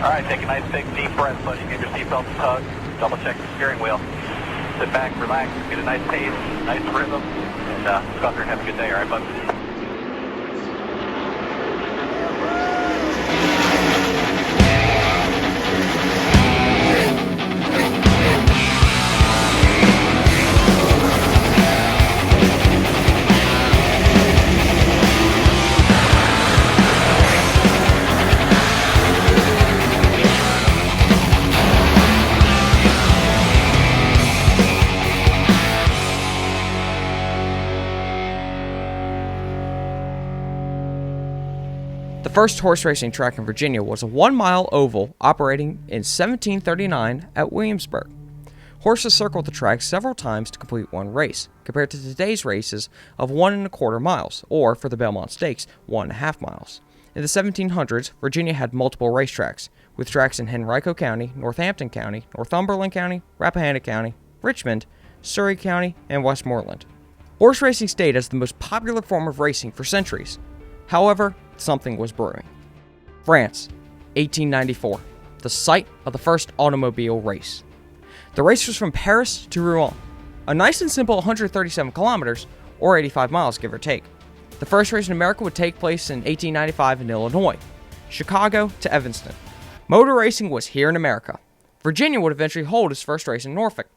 Alright, take a nice big deep breath so you get your seatbelt tugged. Double check the steering wheel. Sit back, relax, get a nice pace, nice rhythm, and go out there and have a good day, alright, bud? The first horse racing track in Virginia was a 1-mile oval operating in 1739 at Williamsburg. Horses circled the track several times to complete one race, compared to today's races of 1¼ miles, or for the Belmont Stakes, 1½ miles. In the 1700s, Virginia had multiple racetracks, with tracks in Henrico County, Northampton County, Northumberland County, Rappahannock County, Richmond, Surrey County, and Westmoreland. Horse racing stayed as the most popular form of racing for centuries. However, something was brewing. France, 1894, the site of the first automobile race. The race was from Paris to Rouen, a nice and simple 137 kilometers, or 85 miles give or take. The first race in America would take place in 1895 in Illinois, Chicago to Evanston. Motor racing was here in America. Virginia would eventually hold its first race in Norfolk.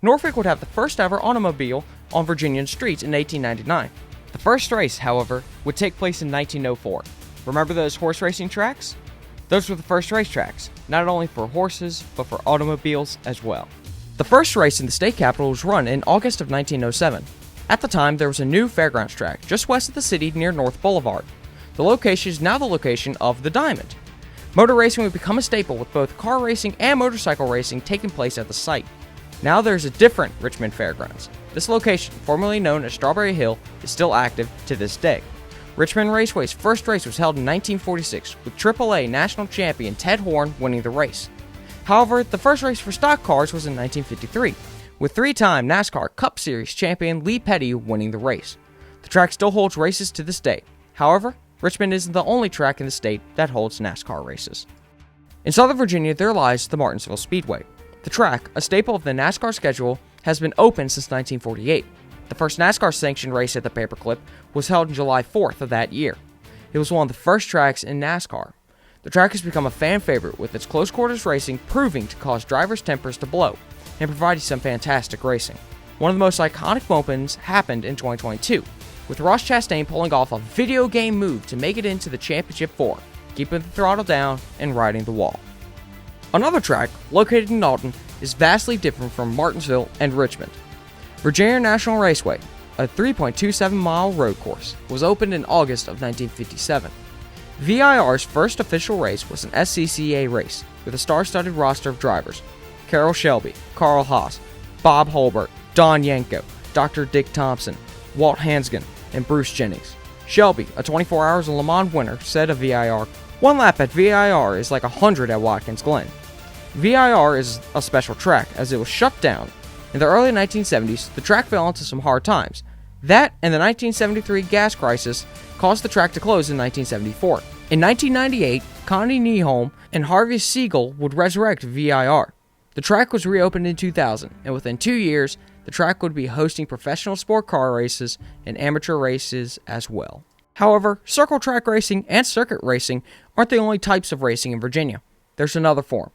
Norfolk would have the first ever automobile on Virginian streets in 1899. The first race, however, would take place in 1904. Remember those horse racing tracks? Those were the first racetracks, not only for horses, but for automobiles as well. The first race in the state capital was run in August of 1907. At the time, there was a new fairgrounds track just west of the city near North Boulevard. The location is now the location of the Diamond. Motor racing would become a staple with both car racing and motorcycle racing taking place at the site. Now there's a different Richmond Fairgrounds. This location, formerly known as Strawberry Hill, is still active to this day. Richmond Raceway's first race was held in 1946, with AAA national champion Ted Horn winning the race. However, the first race for stock cars was in 1953, with 3-time NASCAR Cup Series champion Lee Petty winning the race. The track still holds races to this day. However, Richmond isn't the only track in the state that holds NASCAR races. In Southern Virginia, there lies the Martinsville Speedway. The track, a staple of the NASCAR schedule, has been open since 1948. The first NASCAR-sanctioned race at the Paperclip was held on July 4th of that year. It was one of the first tracks in NASCAR. The track has become a fan favorite, with its close-quarters racing proving to cause drivers' tempers to blow and providing some fantastic racing. One of the most iconic moments happened in 2022, with Ross Chastain pulling off a video game move to make it into the Championship 4, keeping the throttle down and riding the wall. Another track, located in Alton, is vastly different from Martinsville and Richmond. Virginia National Raceway, a 3.27-mile road course, was opened in August of 1957. VIR's first official race was an SCCA race, with a star-studded roster of drivers: Carroll Shelby, Carl Haas, Bob Holbert, Don Yanko, Dr. Dick Thompson, Walt Hansgen, and Bruce Jennings. Shelby, a 24 Hours of Le Mans winner, said of VIR, "One lap at VIR is like 100 at Watkins Glen." VIR is a special track, as it was shut down. In the early 1970s, the track fell into some hard times. That and the 1973 gas crisis caused the track to close in 1974. In 1998, Connie Nieholm and Harvey Siegel would resurrect VIR. The track was reopened in 2000, and within 2 years, the track would be hosting professional sport car races and amateur races as well. However, circle track racing and circuit racing aren't the only types of racing in Virginia. There's another form.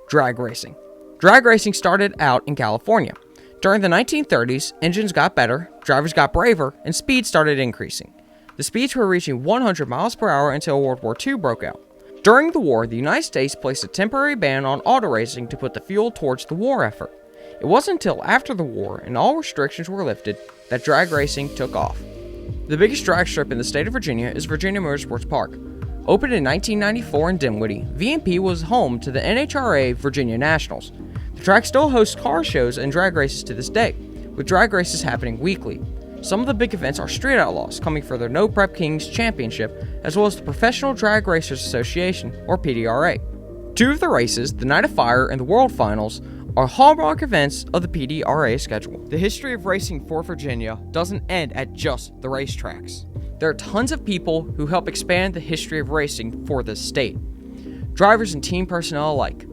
Drag racing. Drag racing started out in California. During the 1930s, engines got better, drivers got braver, and speed started increasing. The speeds were reaching 100 miles per hour until World War II broke out. During the war, the United States placed a temporary ban on auto racing to put the fuel towards the war effort. It wasn't until after the war and all restrictions were lifted that drag racing took off. The biggest drag strip in the state of Virginia is Virginia Motorsports Park. Opened in 1994 in Dinwiddie, VMP was home to the NHRA Virginia Nationals. The track still hosts car shows and drag races to this day, with drag races happening weekly. Some of the big events are Street Outlaws, coming for their No Prep Kings Championship, as well as the Professional Drag Racers Association, or PDRA. Two of the races, the Night of Fire and the World Finals, are hallmark events of the PDRA schedule. The history of racing for Virginia doesn't end at just the racetracks. there are tons of people who help expand the history of racing for this state. Drivers and team personnel alike.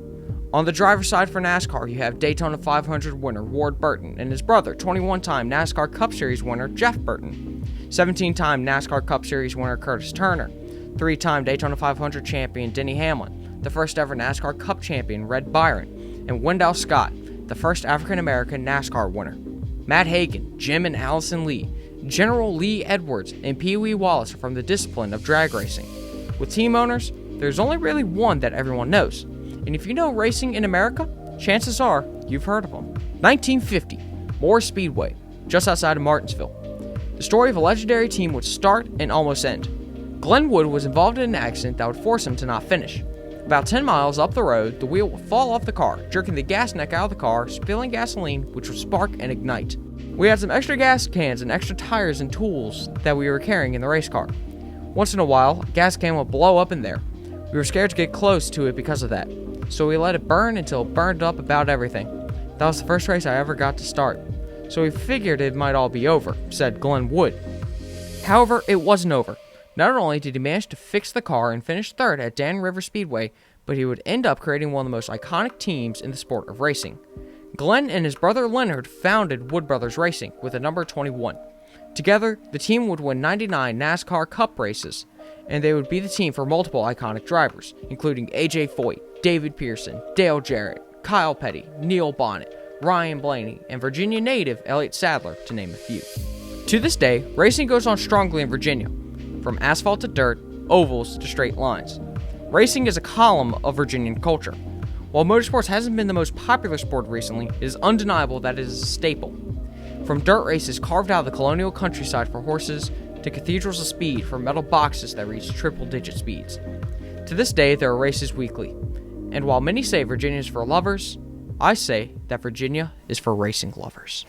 On the driver's side for NASCAR, you have Daytona 500 winner Ward Burton and his brother, 21-time NASCAR Cup Series winner Jeff Burton, 17-time NASCAR Cup Series winner Curtis Turner, 3-time Daytona 500 champion Denny Hamlin, the first ever NASCAR Cup champion Red Byron, and Wendell Scott, the first African-American NASCAR winner. Matt Hagan, Jim and Allison Lee, General Lee Edwards, and Pee Wee Wallace are from the discipline of drag racing. With team owners, there's only really one that everyone knows, and if you know racing in America, chances are you've heard of them. 1950, Moore Speedway, just outside of Martinsville. The story of a legendary team would start and almost end. Glenn Wood was involved in an accident that would force him to not finish. About 10 miles up the road, the wheel would fall off the car, jerking the gas neck out of the car, spilling gasoline, which would spark and ignite. We had some extra gas cans and extra tires and tools that we were carrying in the race car. Once in a while, a gas can would blow up in there. We were scared to get close to it because of that, so we let it burn until it burned up about everything. That was the first race I ever got to start, so we figured it might all be over, said Glenn Wood. However, it wasn't over. Not only did he manage to fix the car and finish third at Dan River Speedway, but he would end up creating one of the most iconic teams in the sport of racing. Glenn and his brother Leonard founded Wood Brothers Racing with the number 21. Together, the team would win 99 NASCAR Cup races, and they would be the team for multiple iconic drivers, including A.J. Foyt, David Pearson, Dale Jarrett, Kyle Petty, Neil Bonnet, Ryan Blaney, and Virginia native Elliott Sadler, to name a few. To this day, racing goes on strongly in Virginia, from asphalt to dirt, ovals to straight lines. Racing is a column of Virginian culture. While motorsports hasn't been the most popular sport recently, it is undeniable that it is a staple. From dirt races carved out of the colonial countryside for horses, to cathedrals of speed for metal boxes that reach triple-digit speeds. To this day, there are races weekly. And while many say Virginia is for lovers, I say that Virginia is for racing lovers.